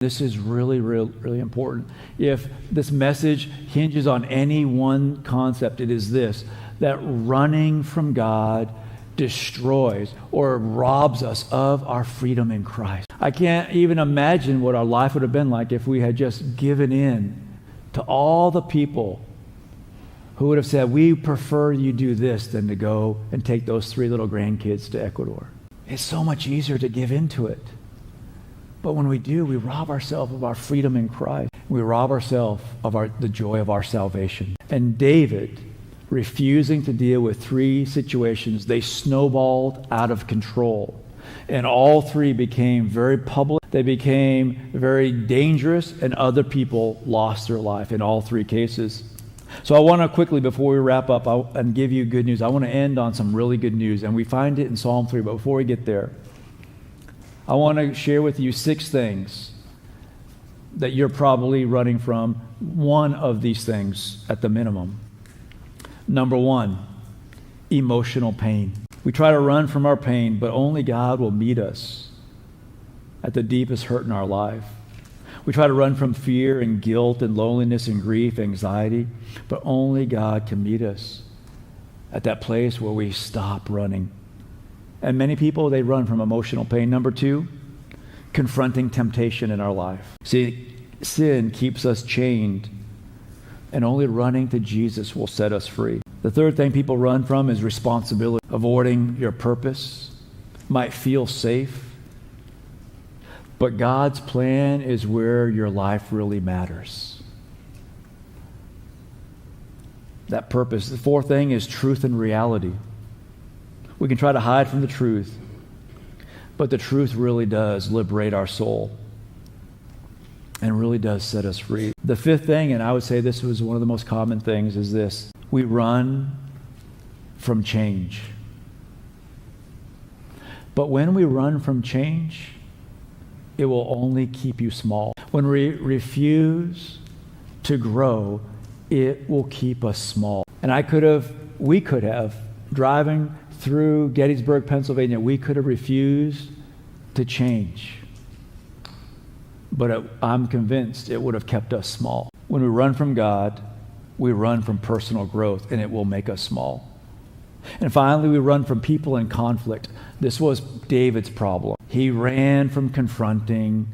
This is really, really, really important. If this message hinges on any one concept, it is this, that running from God destroys or robs us of our freedom in Christ. I can't even imagine what our life would have been like if we had just given in to all the people who would have said, we prefer you do this than to go and take those 3 little grandkids to Ecuador. It's so much easier to give into it. But when we do, we rob ourselves of our freedom in Christ. We rob ourselves of the joy of our salvation. And David, refusing to deal with 3 situations, they snowballed out of control. And all 3 became very public. They became very dangerous, and other people lost their life in all 3 cases. So I want to quickly, before we wrap up and give you good news, I want to end on some really good news. And we find it in Psalm 3. But before we get there, I want to share with you 6 things that you're probably running from. One of these things at the minimum. Number 1, emotional pain. We try to run from our pain, but only God will meet us at the deepest hurt in our life. We try to run from fear and guilt and loneliness and grief, anxiety, but only God can meet us at that place where we stop running. And many people, they run from emotional pain. Number 2, confronting temptation in our life. See, sin keeps us chained, and only running to Jesus will set us free. The third thing people run from is responsibility. Avoiding your purpose might feel safe, but God's plan is where your life really matters. That purpose. The fourth thing is truth and reality. We can try to hide from the truth, but the truth really does liberate our soul and really does set us free. The fifth thing, and I would say this was one of the most common things, is this. We run from change. But when we run from change, it will only keep you small. When we refuse to grow, it will keep us small. And we could have, driving through Gettysburg, Pennsylvania, we could have refused to change. But I'm convinced it would have kept us small. When we run from God, we run from personal growth, and it will make us small. And finally, we run from people in conflict. This was David's problem. He ran from confronting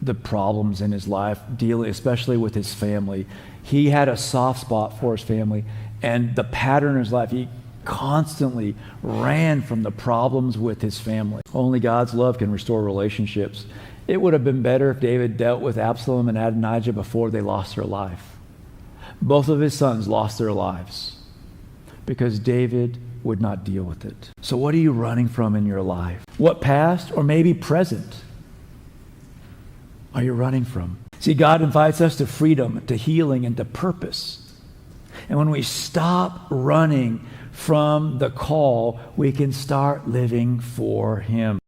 the problems in his life, dealing especially with his family. He had a soft spot for his family, and the pattern in his life, he constantly ran from the problems with his family. Only God's love can restore relationships. It would have been better if David dealt with Absalom and Adonijah before they lost their life. Both of his sons lost their lives because David would not deal with it. So what are you running from in your life? What past or maybe present are you running from? See, God invites us to freedom, to healing, and to purpose. And when we stop running from the call, we can start living for Him.